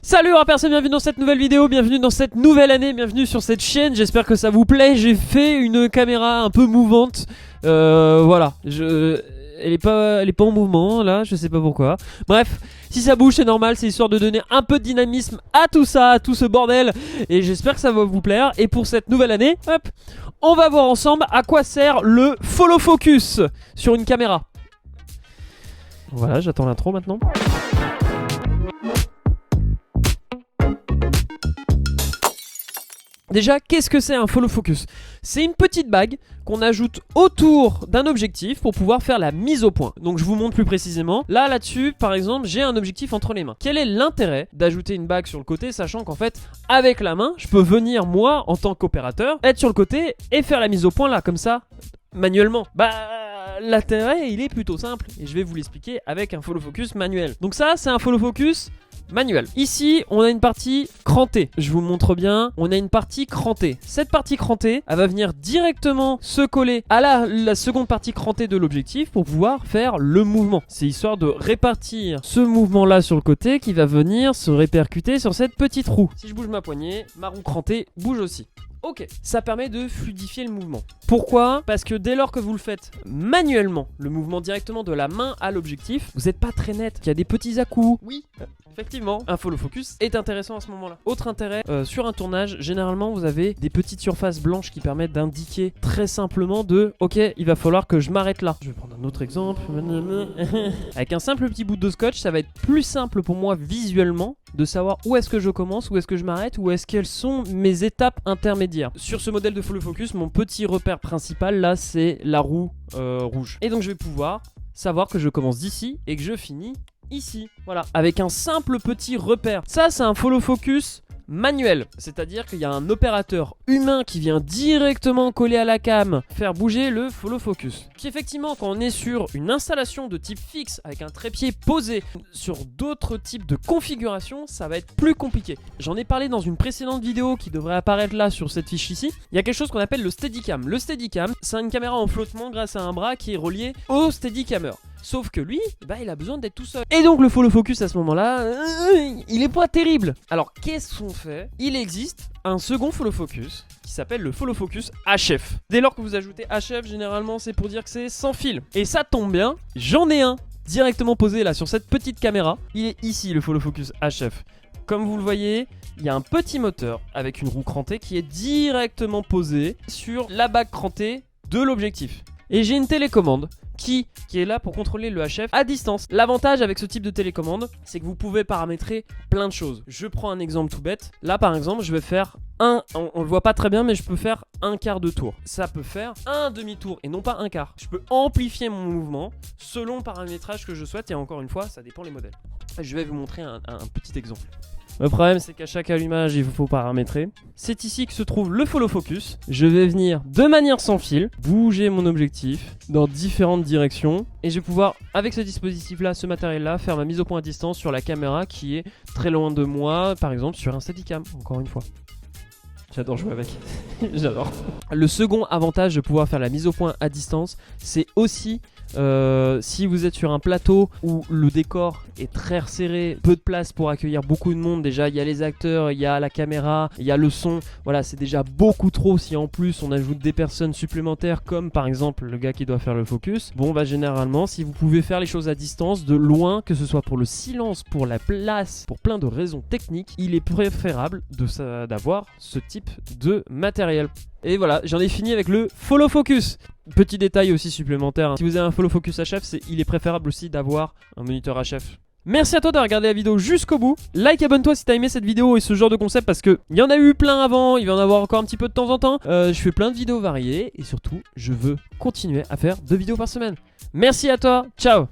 Salut personne, bienvenue dans cette nouvelle vidéo, bienvenue dans cette nouvelle année, bienvenue sur cette chaîne, j'espère que ça vous plaît. J'ai fait une caméra un peu mouvante, voilà, elle est pas en mouvement là, je sais pas pourquoi. Bref, si ça bouge c'est normal, c'est histoire de donner un peu de dynamisme à tout ça, à tout ce bordel. Et j'espère que ça va vous plaire. Et pour cette nouvelle année, hop, on va voir ensemble à quoi sert le follow focus sur une caméra. Voilà, j'attends l'intro maintenant. Déjà, qu'est-ce que c'est un follow focus? C'est une petite bague qu'on ajoute autour d'un objectif pour pouvoir faire la mise au point. Donc je vous montre plus précisément. Là-dessus, par exemple, j'ai un objectif entre les mains. Quel est l'intérêt d'ajouter une bague sur le côté, sachant qu'en fait, avec la main, je peux venir, moi, en tant qu'opérateur, être sur le côté et faire la mise au point là, comme ça, manuellement. L'intérêt, il est plutôt simple et je vais vous l'expliquer avec un follow focus manuel. Donc ça, c'est un follow focus manuel. Ici, on a une partie crantée. Je vous montre bien, on a une partie crantée. Cette partie crantée, elle va venir directement se coller à la seconde partie crantée de l'objectif pour pouvoir faire le mouvement. C'est histoire de répartir ce mouvement-là sur le côté qui va venir se répercuter sur cette petite roue. Si je bouge ma poignée, ma roue crantée bouge aussi. Ok, ça permet de fluidifier le mouvement. Pourquoi? Parce que dès lors que vous le faites manuellement, le mouvement directement de la main à l'objectif, vous n'êtes pas très net, il y a des petits à-coups. Oui, effectivement, un follow focus est intéressant à ce moment-là. Autre intérêt, sur un tournage, généralement vous avez des petites surfaces blanches qui permettent d'indiquer très simplement de ok, il va falloir que je m'arrête là. Je vais prendre un autre exemple. Avec un simple petit bout de scotch, ça va être plus simple pour moi visuellement de savoir où est-ce que je commence, où est-ce que je m'arrête, où est-ce quelles sont mes étapes intermédiaires. Sur ce modèle de follow focus, mon petit repère principal là, c'est la roue rouge. Et donc je vais pouvoir savoir que je commence d'ici et que je finis ici. Voilà, avec un simple petit repère. Ça, c'est un follow focus manuel, c'est-à-dire qu'il y a un opérateur humain qui vient directement coller à la cam, faire bouger le follow focus. Qui effectivement, quand on est sur une installation de type fixe avec un trépied posé sur d'autres types de configurations, ça va être plus compliqué. J'en ai parlé dans une précédente vidéo qui devrait apparaître là sur cette fiche ici. Il y a quelque chose qu'on appelle le Steadicam. Le Steadicam, c'est une caméra en flottement grâce à un bras qui est relié au Steadicammer. Sauf que lui, il a besoin d'être tout seul. Et donc le follow focus à ce moment-là, il est pas terrible. Alors qu'est-ce qu'on fait? Il existe un second follow focus qui s'appelle le follow focus HF. Dès lors que vous ajoutez HF, généralement c'est pour dire que c'est sans fil. Et ça tombe bien, j'en ai un directement posé là sur cette petite caméra. Il est ici le follow focus HF. Comme vous le voyez, il y a un petit moteur avec une roue crantée qui est directement posée sur la bague crantée de l'objectif. Et j'ai une télécommande qui est là pour contrôler le HF à distance. L'avantage avec ce type de télécommande, c'est que vous pouvez paramétrer plein de choses. Je prends un exemple tout bête. Là par exemple, je vais faire on le voit pas très bien, mais je peux faire un quart de tour. Ça peut faire un demi-tour et non pas un quart. Je peux amplifier mon mouvement selon le paramétrage que je souhaite. Et encore une fois, ça dépend les modèles. Je vais vous montrer un petit exemple. Le problème, c'est qu'à chaque allumage, il faut paramétrer. C'est ici que se trouve le follow focus. Je vais venir de manière sans fil bouger mon objectif dans différentes directions. Et je vais pouvoir, avec ce dispositif-là, ce matériel-là, faire ma mise au point à distance sur la caméra qui est très loin de moi, par exemple sur un Steadicam, encore une fois. J'adore jouer avec, j'adore. Le second avantage de pouvoir faire la mise au point à distance, c'est aussi si vous êtes sur un plateau où le décor est très resserré, peu de place pour accueillir beaucoup de monde. Déjà il y a les acteurs, il y a la caméra, il y a le son. Voilà, c'est déjà beaucoup trop si en plus on ajoute des personnes supplémentaires comme par exemple le gars qui doit faire le focus. Bon généralement si vous pouvez faire les choses à distance, de loin, que ce soit pour le silence, pour la place, pour plein de raisons techniques, il est préférable d'avoir ce type de matériel. Et voilà, j'en ai fini avec le follow focus. Petit détail aussi supplémentaire, si vous avez un follow focus HF, il est préférable aussi d'avoir un moniteur HF. Merci à toi d'avoir regardé la vidéo jusqu'au bout. Like, abonne-toi si t'as aimé cette vidéo et ce genre de concept, parce que il y en a eu plein avant, il va y en avoir encore un petit peu de temps en temps. Je fais plein de vidéos variées et surtout, je veux continuer à faire 2 vidéos par semaine. Merci à toi, ciao.